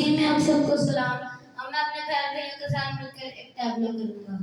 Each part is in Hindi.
मसीह में आप सबको सलाम। अब मैं अपने भाई बहनों के साथ मिलकर एक टैबलो करूंगा।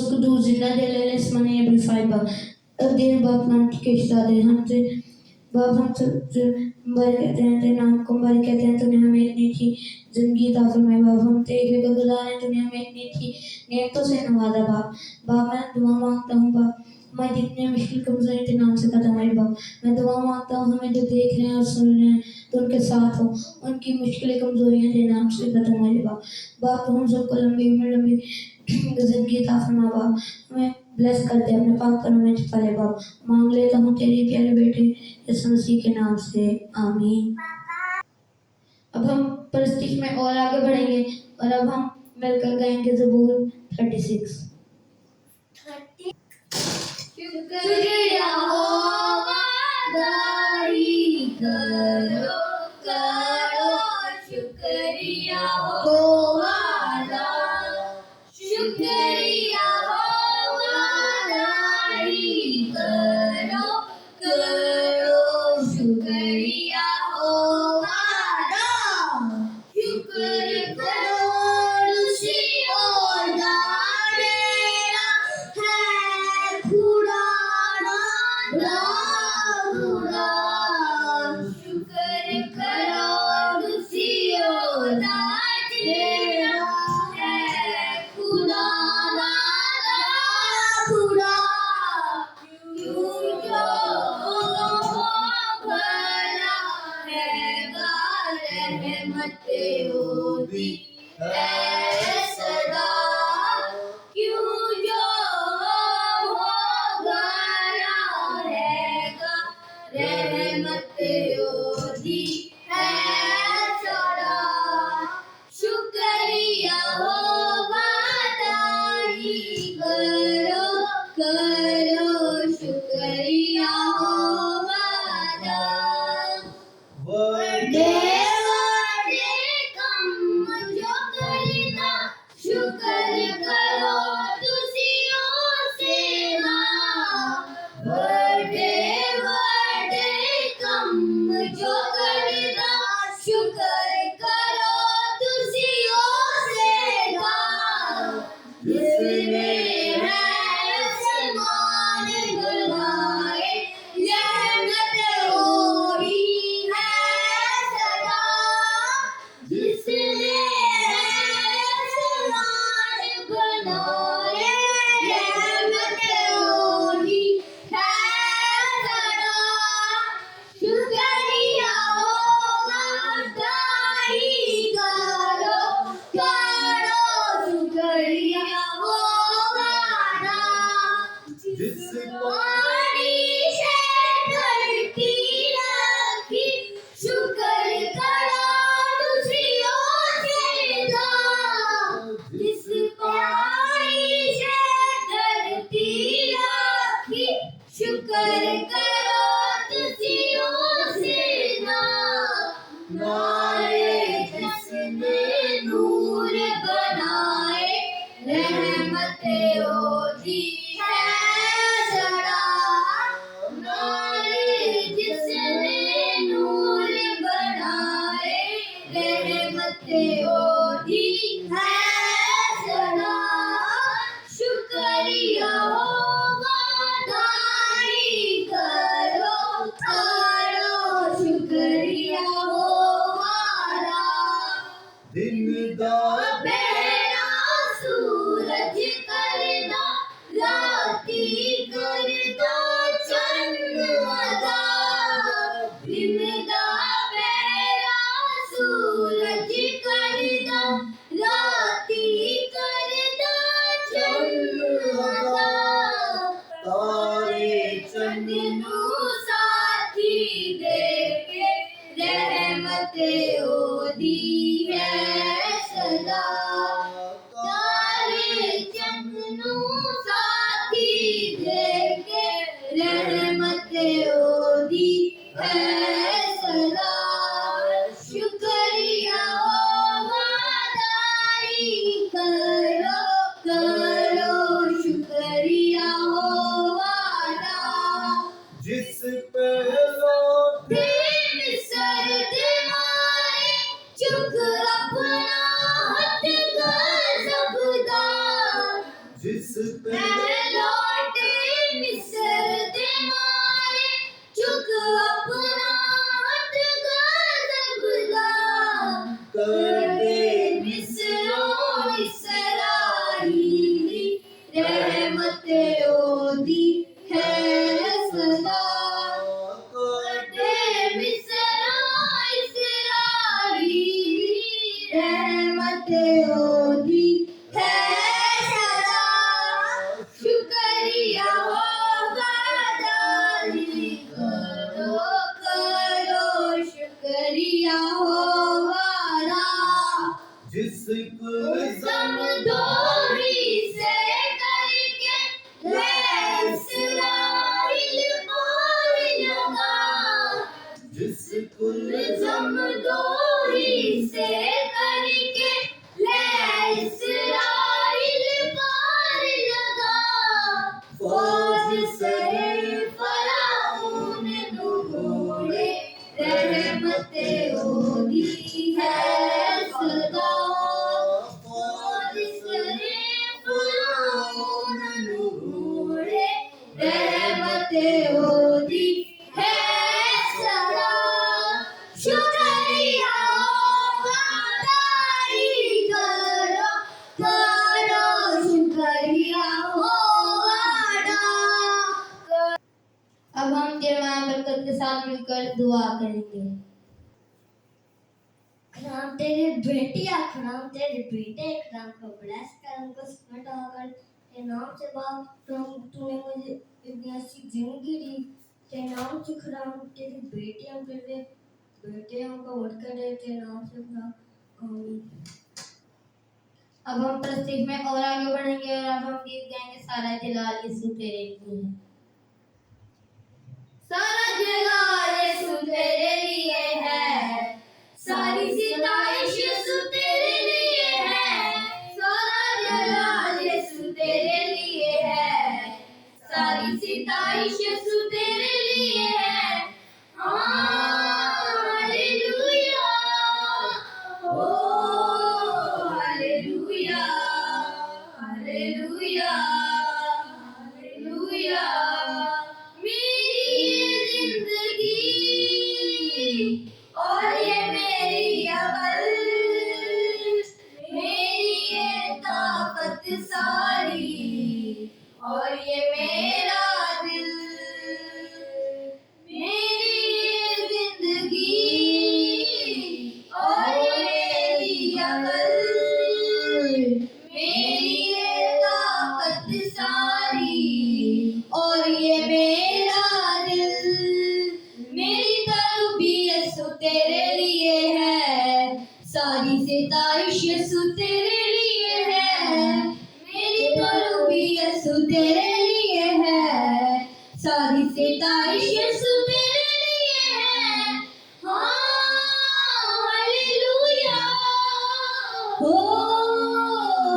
Kudus जिंदा दिलेस मने एबल फाइबर देर बाप नाम के इस्तादे हमसे बाप हम सब बारी कहते हैं तेरे नाम को बारी कहते हैं तूने हमें इतनी थी जिंदगी दा फरमाए बाप हम तेरे का गुजारे तूने हमें इतनी थी नेमतों से नवाजा बाप मैं दुआ मांगता हूँ बाप मैं जितने मुश्किल कमजोरी तेरे नाम से खत्म है बाप मैं दुआ मांगता हूँ हमें जो देख रहे हैं और सुन रहे हैं तो उनके साथ हो उनकी मुश्किल कमजोरियां तेरे नाम से खत्म हो जाए बाप हम सबको लंबी उम्र लंबी जिंदगी अता फरमा बाप हमें ब्लेस कर दे अपने पाक करों में छिपा ले बाप मांग लेता हूँ तेरे प्यारे बेटे यीशु मसीह के नाम से आमीन। अब हम परस्तिश में और आगे बढ़ेंगे और अब हम मिलकर गाएंगे ज़बूर 36। शुक्रिया हो वादाई करो करो शुक्रिया हो वादा शुक्रिया हो वादाई करो करो शुक्रिया हो वादा शुक्र करो ऋषि और दानेरा है खुदा खुदा शुक्र है सदा। क्यों जो होगा ना रहेगा, रहमत ओदी है सदा। शुक्रिया होगा तारी करो करो, शुक्रिया होगा दा। वर्डे वर्डे कम जो करता, शुक्र करो तुसियों से ना। वर्डे वर्डे कम जो करता, शुक्र करो तुसियों से ना। जिसने है आसमान बनाए, रहमत ओही है सदा। जिसने है आसमान बनाए, रहमत ओही है सदा। शुक्रिया होगा तारी करो करो, शुक्रिया होगा ना। जिस पानी से धरती रखी, शुक्र करो तुझियों से ना। जिस पानी से धरती रखी, शुक्र करो तुझियों से ना। नारे जिसने नूर बनाए, रहमत ओदी है सदा। नारे जिसने नूर बनाए, रहमत ओदी है सदा। शुक्रिया होगा तारी करो करो, शुक्रिया होगा ना। दिन दा पहरा सूरज करदा, राती करदा चंद अदा। दिन दा पहरा सूरज करदा, राती करदा चंद अदा। तारे चंद नू साथी देके, रहमत ओदी है सदा। तारे चंद नू साथी देके, रहमत ओदी है सदा। शुक्रिया होगा तारी करो करो, शुक्रिया होगा ना। जिस पे लौटे मिस्र दे मारे, चुक अपना हथ गज़ब दा। जिस पे लौटे मिस्र दे मारे, चुक अपना हथ गज़ब दा। कर दे मिस्रों इसराईली, रहमत ओदी है सदा। कर दे मिस्रों इसराईली, रहमत ओदी है सदा। शुक्रिया होगा तारी करो करो, शुक्रिया होगा ना। जिसको समदोरी से करके इस्राइल पार लगा। जिसको समदोरी से करके इस्राइल पार लगा। फौज से फराऊन नूरे, रहमत ओदी है सदा। फौज से फराऊन नूरे, रहमत ओदी है सदा। शुक्रिया होगा तारी करो करो, शुक्रिया होगा ना। अब हम जमा बरकत के साथ मिलकर दुआ करेंगे। खुदाम तेरे बेटियां, खुदाम तेरे बेटे, खुदाम को ब्लेस कर, उनको सपोर्ट कर तेरे नाम से बाप। खुदाम तूने मुझे इतनी अच्छी जिंदगी दी तेरे नाम से। खुदाम तेरी बेटियां तेरे बेटे उनको बढ़कर दे तेरे नाम से खुदाम। आमीन। अब हम प्रस्तुति में और आगे बढ़ेंगे और अब हम गीत गाएंगे सारा जलाल यीशु तेरे लिए है। सारा जलाल यीशु तेरे लिए है, सारी सिताइश यीशु तेरे लिए है। सारा जलाल यीशु तेरे लिए है, सारी सिताइश यीशु तेरे लिए है। हालेलुया, ओ हालेलुया, हालेलुया, हालेलुया। मेरी ये जिंदगी और ये मेरी अमल, मेरी ये ताकत सारी और ये मेरा दिल, मेरी ये जिंदगी और ये मेरी अमल, मेरी ये ताकत सारी और ये मेरा दिल। मेरी तरबियत यीशु तेरे लिए है, सारी सिताइश यीशु तेरे लिए है। मेरी तरबियत यीशु तेरे लिए है, सारी सिताइश यीशु तेरे लिए है। हाँ हालेलुया, ओ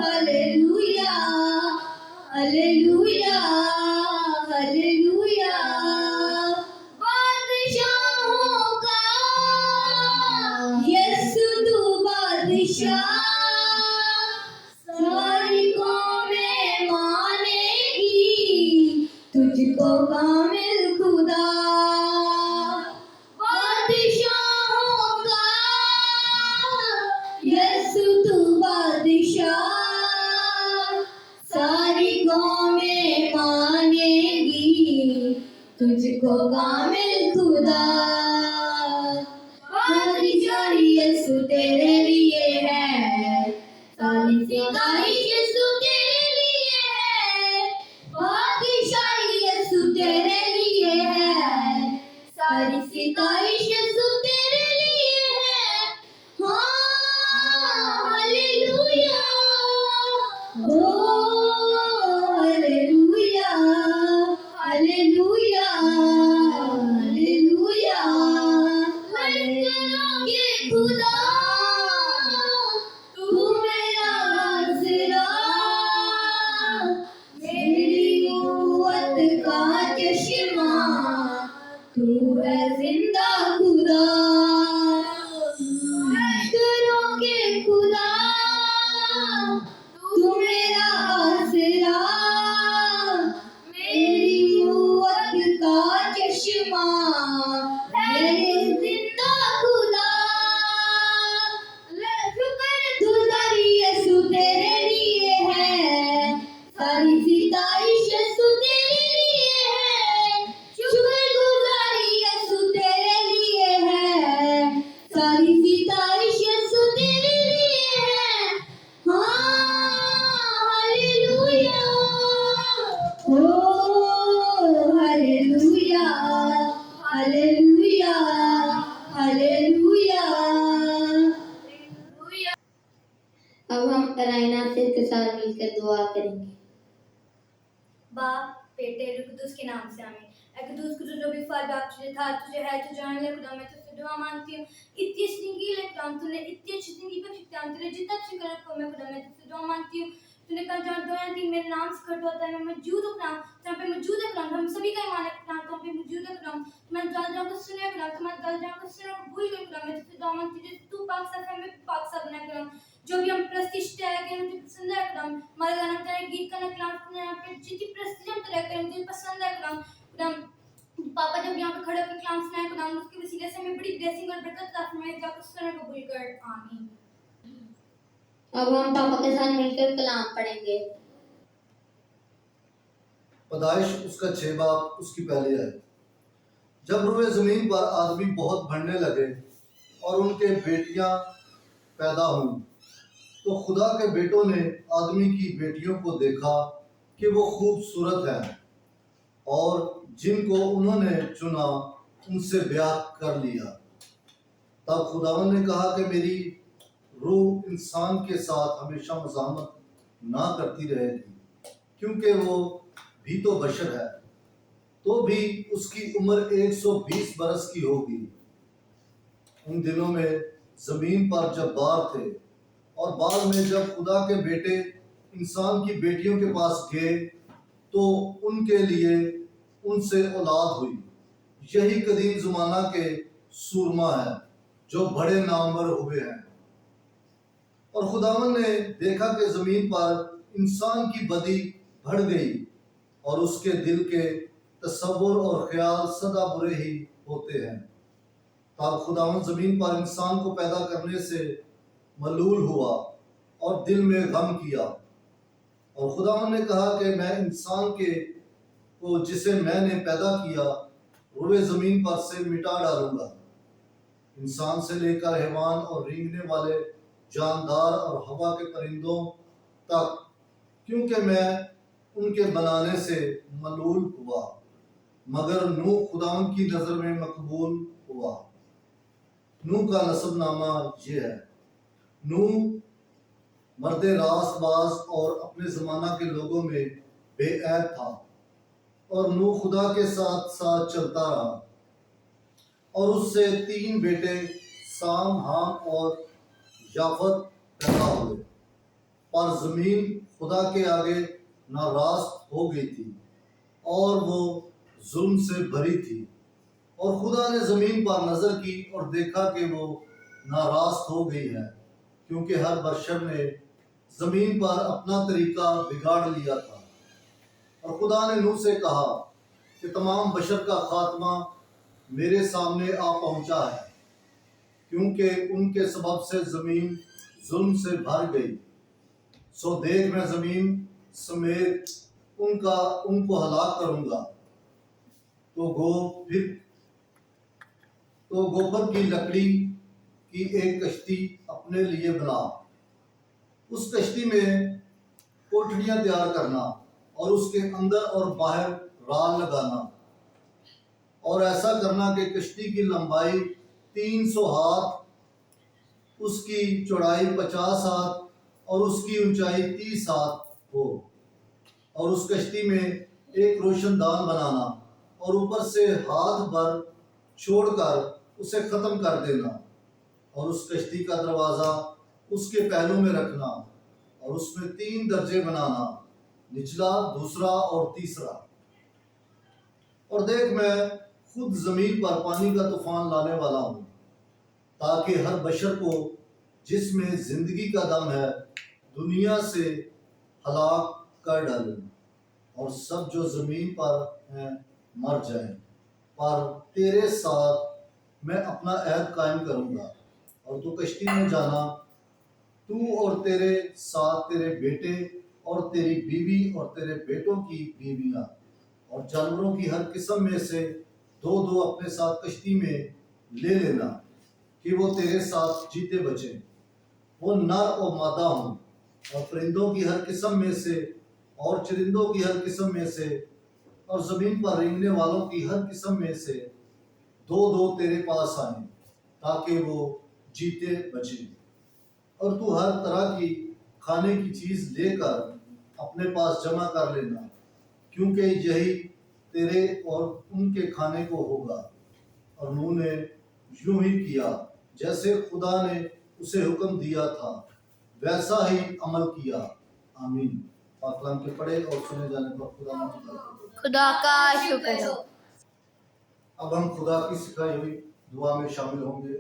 हालेलुया, हालेलुया, हालेलुया। बादशाहों का यीशु तू बादशाह, सारी कौमें मानेगी तुझको कामिल खुदा। बादशाहों का यीशु तू बादशाह, सारी कौमें मानेगी तुझको कामिल खुदा। बादशाह यीशु तेरे लिए है, सारी सिताइश यीशु तेरे लिए है। बादशाह यीशु तेरे लिए है, सारी सिताइश यीशु तेरे लिए है। हाँ हालेलुया, ओ हालेलुया, हालेलुया, हालेलुया। लश्करों के खुदा तू मेरा आसरा, मेरी कुव्वत का चश्मा, तू है जिंदा खुदा। लश्करों के खुदा तू मेरा आसरा, मेरी कुव्वत का चश्मा, मेरे जिंदा खुदा। शुक्रगुजारी यीशु तेरे लिए है, सारी सिताइश यीशु तेरे लिए है। शुक्रगुजारी यीशु तेरे लिए है, सारी सिताइश यीशु तेरे लिए है। हाँ हालेलुया, ओ हालेलुया, हालेलुया, हालेलुया। अब हम रायना सिर के साथ मिलकर दुआ करेंगे। बाप बेटे रूह कुदूस के नाम से आमीन। ऐ कुदूस कुदूस जो भी फर्ज आप तुझे था, तुझे है, तुझे आने लगा खुदा, मैं तुझसे दुआ मांगती हूँ। इतनी अच्छी जिंदगी ले खुदा, तूने इतनी अच्छी जिंदगी बख्शी खुदा, तेरे जितना अच्छी कर रखो मैं खुदा, मैं तुझसे दुआ मांगती हूँ। तूने कहा जहाँ दो या तीन मेरे नाम से इकट्ठा होता है मैं मौजूद हूँ खुदा, जहाँ पे मौजूद है खुदा, हम सभी का ईमान है खुदा, जहाँ पे मौजूद है खुदा। तुम्हारे दल जहाँ को सुने खुदा, तुम्हारे दल जहाँ को सुने को भूल गए खुदा, मैं तुझसे दुआ मांगती हूँ। तू पाक साफ है, मैं भी पाक साफ बना खुदा। जो भी हम प्रतिष्ठा है कि मुझे पसंद है खुदा, हमारे गाना तेरे गीत का कलाम सुनने यहाँ पे जितनी प्रतिष्ठा हम तेरे करें मुझे पसंद है खुदा। खुदा पापा जब यहाँ पे खड़े होकर कलाम सुनाए खुदा, उसके वसीले से हमें बड़ी ब्लेसिंग और बरकत अता फरमाए, जाकर सुनने को भूल कर आमीन। अब हम पापा के साथ मिलकर कलाम पढ़ेंगे। पैदाइश उसका 6 बाब उसकी पहली आयत। जब रोए जमीन पर आदमी बहुत बढ़ने लगे और उनके बेटियां पैदा हुई तो खुदा के बेटों ने आदमी की बेटियों को देखा कि वो खूबसूरत हैं और जिनको उन्होंने चुना उनसे ब्याह कर लिया। तब खुदावन ने कहा कि मेरी रूह इंसान के साथ हमेशा मज़ाहमत ना करती रहेगी, क्योंकि वो भी तो बशर है। तो भी उसकी उम्र 120 बरस की होगी। उन दिनों में जमीन पर जब्बार थे, और बाद में जब खुदा के बेटे इंसान की बेटियों के पास गए तो उनके लिए उनसे औलाद हुई। यही कदीम ज़माना के सूरमा है जो बड़े नामवर हुए हैं। और खुदावन ने देखा कि जमीन पर इंसान की बदी बढ़ गई और उसके दिल के तसव्वुर और ख्याल सदा बुरे ही होते हैं। तब खुदावन जमीन पर इंसान को पैदा करने से मलूल हुआ और दिल में गम किया। और खुदावन ने कहा कि मैं इंसान के को जिसे मैंने पैदा किया रुए जमीन पर से मिटा डालूंगा, इंसान से लेकर हैवान और रेंगने वाले जानदार और हवा के परिंदों तक, क्योंकि मैं उनके बनाने से मलूल हुआ। मगर नूह खुदावन की नजर में मकबूल हुआ। नूह का नसबनामा ये है। नूह मर्दे रास्तबाज और अपने ज़माना के लोगों में बेऐब था, और नूह खुदा के साथ साथ चलता रहा, और उससे 3 बेटे साम, हाम और याफत पैदा हुए। पर ज़मीन खुदा के आगे नाराज़ हो गई थी और वो जुल्म से भरी थी। और खुदा ने ज़मीन पर नज़र की और देखा कि वो नाराज़ हो गई है, क्योंकि हर बशर ने ज़मीन पर अपना तरीका बिगाड़ लिया था। और खुदा ने नूह से कहा कि तमाम बशर का खात्मा मेरे सामने आ पहुंचा है, क्योंकि उनके सबब से ज़मीन जुल्म से भर गई। सो देख, मैं ज़मीन समेत उनको हलाक करूंगा। तो गोबर की लकड़ी की एक कश्ती अपने लिए बना, उस कश्ती में कोठरियां तैयार करना और उसके अंदर और बाहर राल लगाना, और ऐसा करना कि कश्ती की लंबाई 300 हाथ, उसकी चौड़ाई 50 हाथ और उसकी ऊंचाई 30 हाथ हो। और उस कश्ती में एक रोशनदान बनाना और ऊपर से हाथ भर छोड़कर उसे खत्म कर देना, और उस कश्ती का दरवाजा उसके पहलू में रखना, और उसमें 3 दर्जे बनाना, निचला, दूसरा और तीसरा। और देख, मैं खुद जमीन पर पानी का तूफान लाने वाला हूँ, ताकि हर बशर को जिसमें जिंदगी का दम है दुनिया से हलाक कर डालूं, और सब जो जमीन पर हैं मर जाएं। पर तेरे साथ मैं अपना अहद कायम करूंगा, और तू कश्ती में जाना, तू और तेरे साथ तेरे बेटे और तेरी बीवी और तेरे बेटों की बीवियां, और जानवरों की हर किस्म में से 2-2 अपने साथ कश्ती में ले लेना, कि वो तेरे साथ जीते बचे। वो नर और मादा हों, और परिंदों की हर किस्म में से और चरिंदों की हर किस्म में से और जमीन पर रेंगने वालों की हर किस्म में से 2-2 तेरे पास आए, ताकि वो जीते बचे। और तू हर तरह की खाने की चीज लेकर अपने पास जमा कर लेना, क्योंकि यही तेरे और उनके खाने को होगा। और नूह ने यूं ही किया, जैसे खुदा ने उसे हुक्म दिया था, वैसा ही अमल किया। आमीन। पाक कलाम के पढ़े और सुने जाने पर खुदा का शुक्र हो। अब हम खुदा की सिखाई हुई दुआ में शामिल होंगे।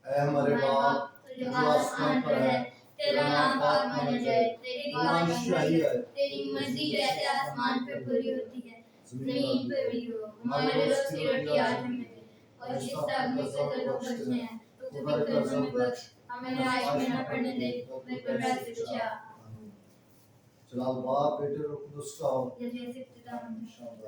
ऐ हमारे बाप जो आसमान पर है, तेरा नाम पाक माना जाए, तेरी बादशाही आए, तेरी मर्जी जैसे आसमान पर पूरी होती है जमीन पर भी हो। हमारे रोज की रोटी आज हमें दे, और जिस तरह से लोग बचते हैं तो भी कर्जों में बख्श, हमें आयश में न पड़ने दे, पर बुराई से बचा। जलाल बाप, बेटे और कुदस का हो। जैसे इब्तिदा में इंशाअल्लाह।